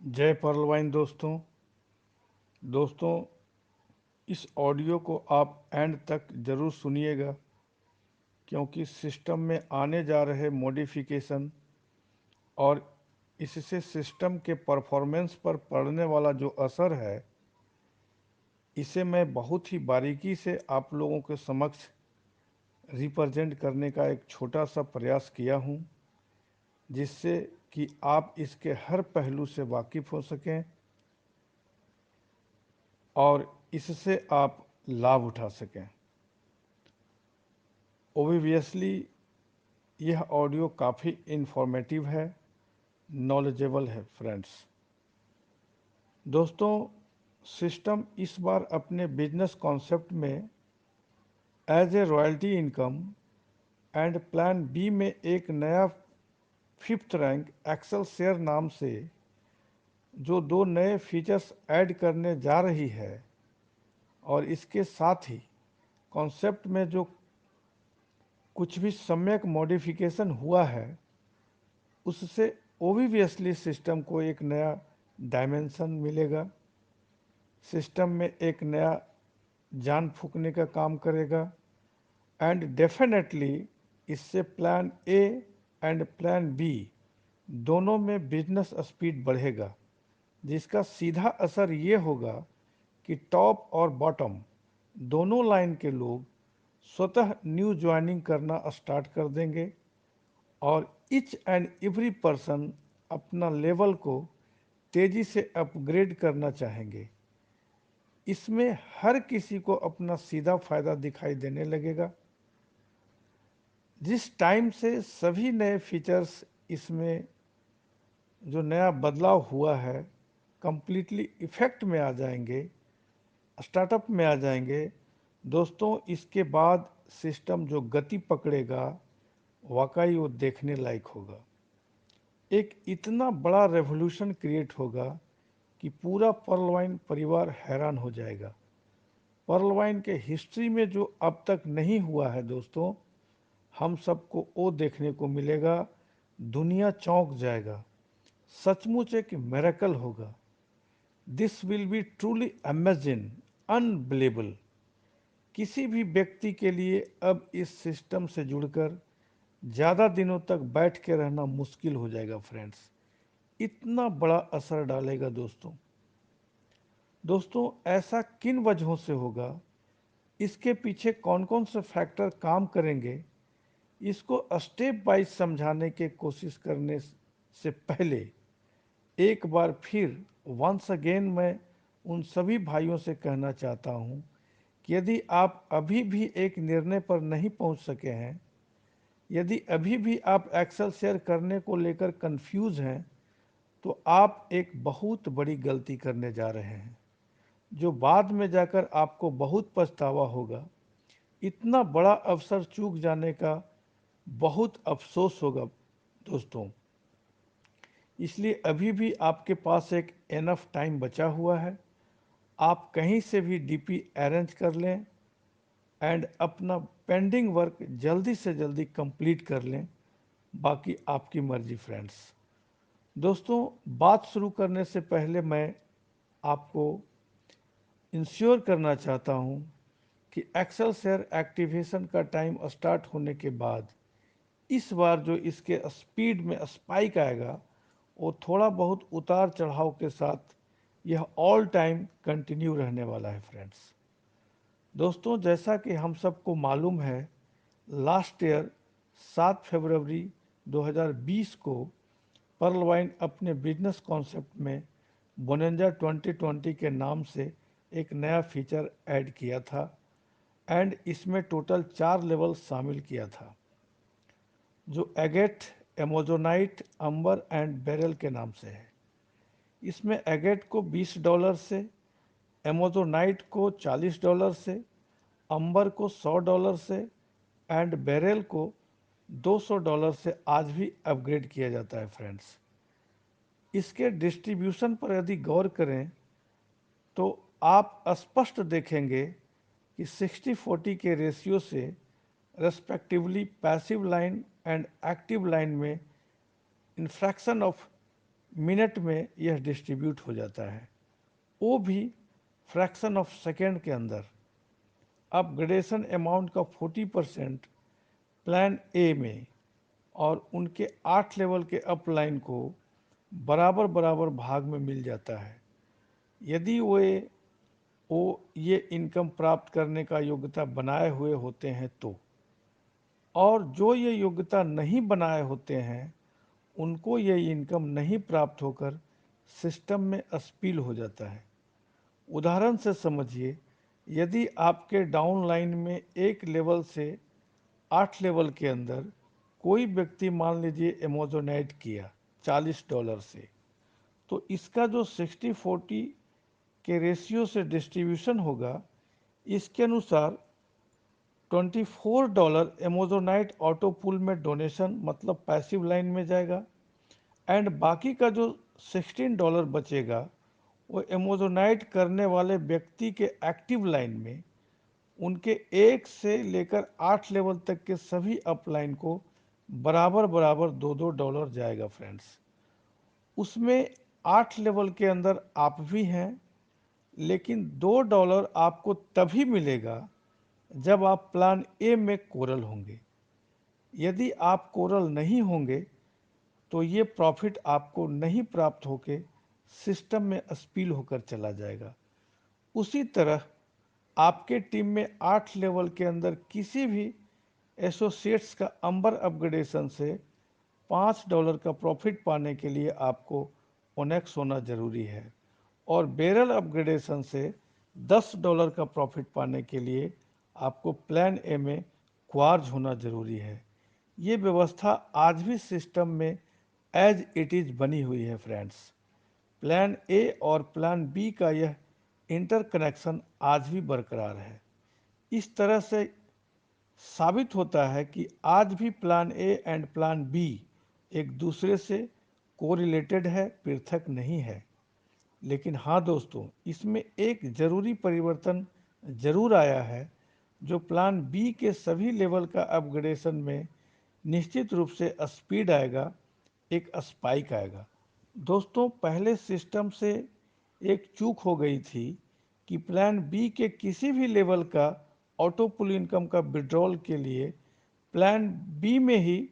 जय परलवाइन दोस्तों, इस ऑडियो को आप एंड तक ज़रूर सुनिएगा क्योंकि सिस्टम में आने जा रहे मॉडिफिकेशन और इससे सिस्टम के परफॉर्मेंस पर पड़ने वाला जो असर है, इसे मैं बहुत ही बारीकी से आप लोगों के समक्ष रिप्रेजेंट करने का एक छोटा सा प्रयास किया हूँ, जिससे कि आप इसके हर पहलू से वाकिफ़ हो सकें और इससे आप लाभ उठा सकें। ओबिवियसली यह ऑडियो काफ़ी इन्फॉर्मेटिव है, नॉलेजेबल है फ्रेंड्स। दोस्तों, सिस्टम इस बार अपने बिजनेस कॉन्सेप्ट में as a royalty income and plan B में एक नया फिफ्थ रैंक एक्सेल शेयर नाम से जो दो नए फीचर्स ऐड करने जा रही है और इसके साथ ही कॉन्सेप्ट में जो कुछ भी सम्यक मॉडिफिकेशन हुआ है, उससे ओबिवियसली सिस्टम को एक नया डायमेंशन मिलेगा, सिस्टम में एक नया जान फूंकने का काम करेगा एंड डेफिनेटली इससे plan A and plan B दोनों में बिजनेस स्पीड बढ़ेगा, जिसका सीधा असर ये होगा कि टॉप और बॉटम दोनों लाइन के लोग स्वतः न्यू ज्वाइनिंग करना स्टार्ट कर देंगे और ईच एंड एवरी पर्सन अपना लेवल को तेजी से अपग्रेड करना चाहेंगे। इसमें हर किसी को अपना सीधा फायदा दिखाई देने लगेगा। जिस टाइम से सभी नए फीचर्स इसमें जो नया बदलाव हुआ है कंप्लीटली इफेक्ट में आ जाएंगे, स्टार्टअप में आ जाएंगे, दोस्तों इसके बाद सिस्टम जो गति पकड़ेगा वाकई वो देखने लायक होगा। एक इतना बड़ा रेवोल्यूशन क्रिएट होगा कि पूरा पर्लवाइन परिवार हैरान हो जाएगा। पर्लवाइन के हिस्ट्री में जो अब तक नहीं हुआ है दोस्तों, हम सबको वो देखने को मिलेगा। दुनिया चौंक जाएगा, सचमुच एक मिरेकल होगा। This will be truly amazing, unbelievable. किसी भी व्यक्ति के लिए अब इस सिस्टम से जुड़कर ज़्यादा दिनों तक बैठ के रहना मुश्किल हो जाएगा फ्रेंड्स। इतना बड़ा असर डालेगा दोस्तों ऐसा किन वजहों से होगा, इसके पीछे कौन कौन से फैक्टर काम करेंगे, इसको स्टेप बाय समझाने की कोशिश करने से पहले एक बार फिर वंस अगेन मैं उन सभी भाइयों से कहना चाहता हूं कि यदि आप अभी भी एक निर्णय पर नहीं पहुंच सके हैं, यदि अभी भी आप एक्सेल शेयर करने को लेकर कंफ्यूज हैं, तो आप एक बहुत बड़ी गलती करने जा रहे हैं, जो बाद में जाकर आपको बहुत पछतावा होगा। इतना बड़ा अवसर चूक जाने का बहुत अफसोस होगा दोस्तों। इसलिए अभी भी आपके पास एक एनफ टाइम बचा हुआ है। आप कहीं से भी डीपी अरेंज कर लें एंड अपना पेंडिंग वर्क जल्दी से जल्दी कंप्लीट कर लें। बाकी आपकी मर्जी फ्रेंड्स। दोस्तों, बात शुरू करने से पहले मैं आपको इंश्योर करना चाहता हूं कि एक्सेल शेयर एक्टिवेशन का टाइम स्टार्ट होने के बाद इस बार जो इसके स्पीड में स्पाइक आएगा, वो थोड़ा बहुत उतार चढ़ाव के साथ यह ऑल टाइम कंटिन्यू रहने वाला है फ्रेंड्स। दोस्तों, जैसा कि हम सबको मालूम है, लास्ट ईयर 7 फरवरी 2020 को पर्लवाइन अपने बिजनेस कॉन्सेप्ट में बोनेंजा 2020 के नाम से एक नया फीचर ऐड किया था एंड इसमें टोटल 4 लेवल शामिल किया था, जो एगेट, एमोजोनाइट, अंबर एंड बेरल के नाम से है। इसमें एगेट को $20 से, एमोजोनाइट को $40 से, अंबर को $100 से एंड बेरल को $200 से आज भी अपग्रेड किया जाता है फ्रेंड्स। इसके डिस्ट्रीब्यूशन पर यदि गौर करें तो आप स्पष्ट देखेंगे कि 60-40 के रेशियो से respectively passive line and active line में इन्फ्रैक्शन ऑफ मिनट में यह डिस्ट्रीब्यूट हो जाता है, वो भी फ्रैक्शन ऑफ सेकेंड के अंदर। अपग्रेडेशन अमाउंट का 40% प्लान ए में और उनके 8 लेवल के अपलाइन को बराबर बराबर भाग में मिल जाता है। यदि वो ये इनकम प्राप्त करने का योग्यता बनाए हुए होते हैं तो, और जो ये योग्यता नहीं बनाए होते हैं उनको ये इनकम नहीं प्राप्त होकर सिस्टम में अस्पील हो जाता है। उदाहरण से समझिए, यदि आपके डाउन लाइन में एक लेवल से 8 लेवल के अंदर कोई व्यक्ति मान लीजिए एमोजोनाइट किया $40 से, तो इसका जो 60-40 के रेशियो से डिस्ट्रीब्यूशन होगा, इसके अनुसार $24 एमोजोनाइट ऑटो पुल में डोनेशन मतलब पैसिव लाइन में जाएगा, एंड बाकी का जो $16 बचेगा वो एमोजोनाइट करने वाले व्यक्ति के एक्टिव लाइन में उनके 1 से लेकर 8 लेवल तक के सभी अपलाइन को बराबर बराबर $2 जाएगा फ्रेंड्स। उसमें 8 लेवल के अंदर आप भी हैं, लेकिन $2 आपको तभी मिलेगा जब आप प्लान ए में कोरल होंगे। यदि आप कोरल नहीं होंगे तो ये प्रॉफिट आपको नहीं प्राप्त होके सिस्टम में स्पिल होकर चला जाएगा। उसी तरह आपके टीम में 8 लेवल के अंदर किसी भी एसोसिएट्स का अंबर अपग्रेडेशन से $5 का प्रॉफिट पाने के लिए आपको ओनेक्स होना जरूरी है, और बैरल अपग्रेडेशन से $10 का प्रॉफिट पाने के लिए आपको प्लान ए में क्वार्ज होना जरूरी है। ये व्यवस्था आज भी सिस्टम में एज इट इज बनी हुई है फ्रेंड्स। प्लान ए और प्लान बी का यह इंटरकनेक्शन आज भी बरकरार है। इस तरह से साबित होता है कि आज भी plan A and plan B एक दूसरे से कोरिलेटेड है, पृथक नहीं है। लेकिन हाँ दोस्तों, इसमें एक जरूरी परिवर्तन जरूर आया है, जो प्लान बी के सभी लेवल का अपग्रेडेशन में निश्चित रूप से स्पीड आएगा, एक स्पाइक आएगा। दोस्तों, पहले सिस्टम से एक चूक हो गई थी कि प्लान बी के किसी भी लेवल का ऑटो पुल इनकम का विड्रॉल के लिए प्लान बी में ही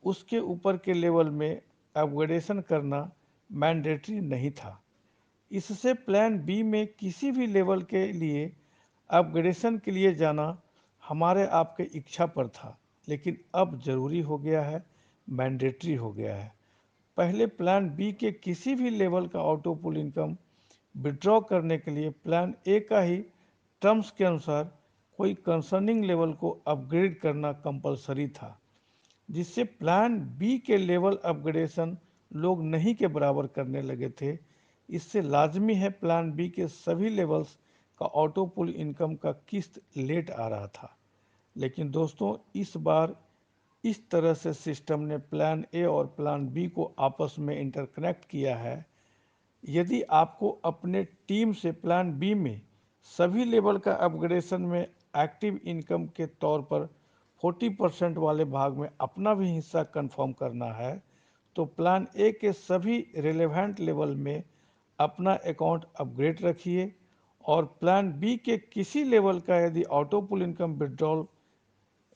उसके ऊपर के लेवल में अपग्रेडेशन करना मैंडेटरी नहीं था। इससे प्लान बी में किसी भी लेवल के लिए अपग्रेडेशन के लिए जाना हमारे आपके इच्छा पर था, लेकिन अब जरूरी हो गया है, मैंडेटरी हो गया है। पहले प्लान बी के किसी भी लेवल का ऑटो पुल इनकम विड्रॉ करने के लिए प्लान ए का ही टर्म्स के अनुसार कोई कंसर्निंग लेवल को अपग्रेड करना कंपलसरी था, जिससे प्लान बी के लेवल अपग्रेडेशन लोग नहीं के बराबर करने लगे थे। इससे लाजमी है प्लान बी के सभी लेवल्स का ऑटो पुल इनकम का किस्त लेट आ रहा था। लेकिन दोस्तों, इस बार इस तरह से सिस्टम ने प्लान ए और प्लान बी को आपस में इंटरकनेक्ट किया है। यदि आपको अपने टीम से प्लान बी में सभी लेवल का अपग्रेडेशन में एक्टिव इनकम के तौर पर 40% वाले भाग में अपना भी हिस्सा कंफर्म करना है, तो प्लान ए के सभी रिलेवेंट लेवल में अपना अकाउंट अपग्रेड रखिए, और प्लान बी के किसी लेवल का यदि ऑटो पुल इनकम विड्रॉल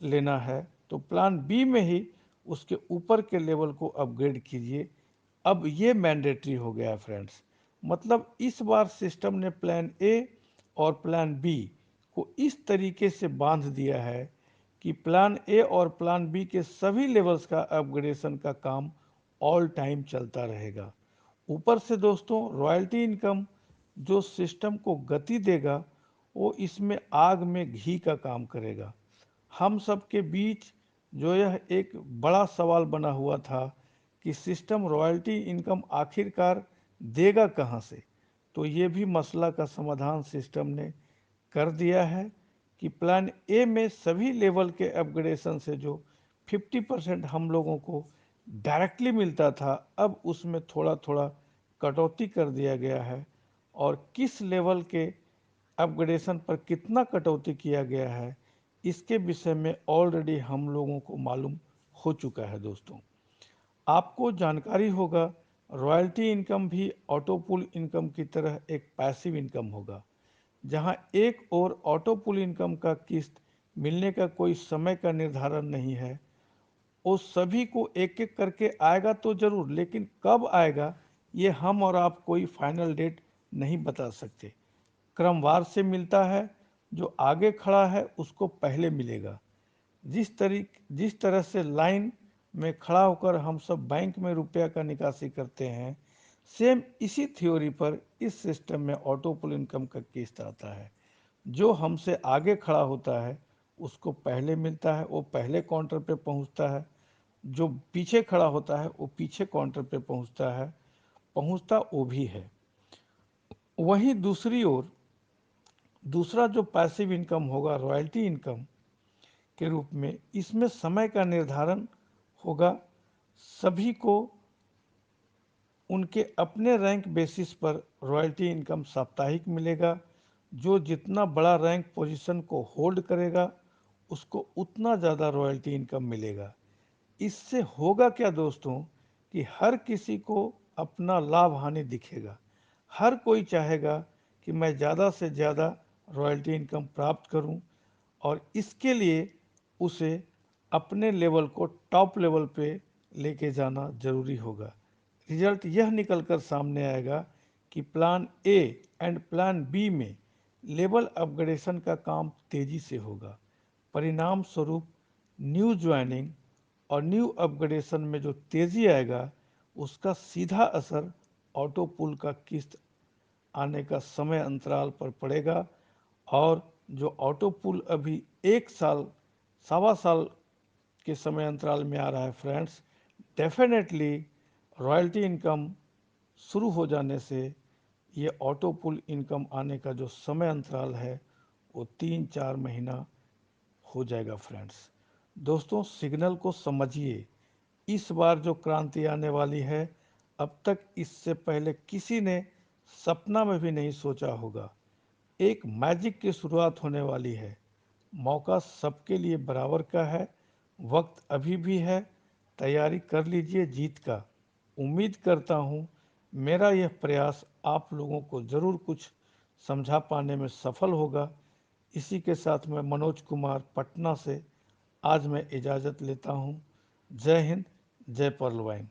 लेना है तो प्लान बी में ही उसके ऊपर के लेवल को अपग्रेड कीजिए। अब ये मैंडेटरी हो गया है फ्रेंड्स। मतलब इस बार सिस्टम ने प्लान ए और प्लान बी को इस तरीके से बांध दिया है कि प्लान ए और प्लान बी के सभी लेवल्स का अपग्रेडेशन का काम ऑल टाइम चलता रहेगा। ऊपर से दोस्तों, रॉयल्टी इनकम जो सिस्टम को गति देगा, वो इसमें आग में घी का काम करेगा। हम सब के बीच जो यह एक बड़ा सवाल बना हुआ था कि सिस्टम रॉयल्टी इनकम आखिरकार देगा कहां से, तो ये भी मसला का समाधान सिस्टम ने कर दिया है कि प्लान ए में सभी लेवल के अपग्रेडेशन से जो 50% हम लोगों को डायरेक्टली मिलता था, अब उसमें थोड़ा थोड़ा कटौती कर दिया गया है, और किस लेवल के अपग्रेडेशन पर कितना कटौती किया गया है, इसके विषय में ऑलरेडी हम लोगों को मालूम हो चुका है। दोस्तों, आपको जानकारी होगा रॉयल्टी इनकम भी ऑटो पुल इनकम की तरह एक पैसिव इनकम होगा, जहां एक और ऑटो पुल इनकम का किस्त मिलने का कोई समय का निर्धारण नहीं है। वो सभी को एक एक करके आएगा तो जरूर, लेकिन कब आएगा ये हम और आप कोई फाइनल डेट नहीं बता सकते। क्रमवार से मिलता है, जो आगे खड़ा है उसको पहले मिलेगा। जिस तरह से लाइन में खड़ा होकर हम सब बैंक में रुपया का निकासी करते हैं, सेम इसी थ्योरी पर इस सिस्टम में ऑटो पुल इनकम का किस्त आता है। जो हमसे आगे खड़ा होता है उसको पहले मिलता है, वो पहले काउंटर पे पहुंचता है। जो पीछे खड़ा होता है वो पीछे काउंटर पे पहुंचता वो भी है। वहीं दूसरी ओर दूसरा जो पैसिव इनकम होगा रॉयल्टी इनकम के रूप में, इसमें समय का निर्धारण होगा। सभी को उनके अपने रैंक बेसिस पर रॉयल्टी इनकम साप्ताहिक मिलेगा। जो जितना बड़ा रैंक पोजीशन को होल्ड करेगा उसको उतना ज़्यादा रॉयल्टी इनकम मिलेगा। इससे होगा क्या दोस्तों, कि हर किसी को अपना लाभ हानि दिखेगा। हर कोई चाहेगा कि मैं ज़्यादा से ज़्यादा रॉयल्टी इनकम प्राप्त करूं, और इसके लिए उसे अपने लेवल को टॉप लेवल पे लेके जाना जरूरी होगा। रिजल्ट यह निकलकर सामने आएगा कि plan A and plan B में लेवल अपग्रेडेशन का काम तेजी से होगा। परिणाम स्वरूप न्यू ज्वाइनिंग और न्यू अपग्रेडेशन में जो तेजी आएगा उसका सीधा असर ऑटो पुल का किस्त आने का समय अंतराल पर पड़ेगा। और जो ऑटो पुल अभी 1 साल, सवा साल के समय अंतराल में आ रहा है फ्रेंड्स, डेफिनेटली रॉयल्टी इनकम शुरू हो जाने से ये ऑटो पुल इनकम आने का जो समय अंतराल है वो 3-4 महीना हो जाएगा फ्रेंड्स। दोस्तों, सिग्नल को समझिए। इस बार जो क्रांति आने वाली है, अब तक इससे पहले किसी ने सपना में भी नहीं सोचा होगा। एक मैजिक की शुरुआत होने वाली है। मौका सबके लिए बराबर का है। वक्त अभी भी है। तैयारी कर लीजिए जीत का। उम्मीद करता हूँ मेरा यह प्रयास आप लोगों को ज़रूर कुछ समझा पाने में सफल होगा। इसी के साथ मैं मनोज कुमार पटना से आज मैं इजाज़त लेता हूँ। जय हिंद, जय पर्ल वाइन।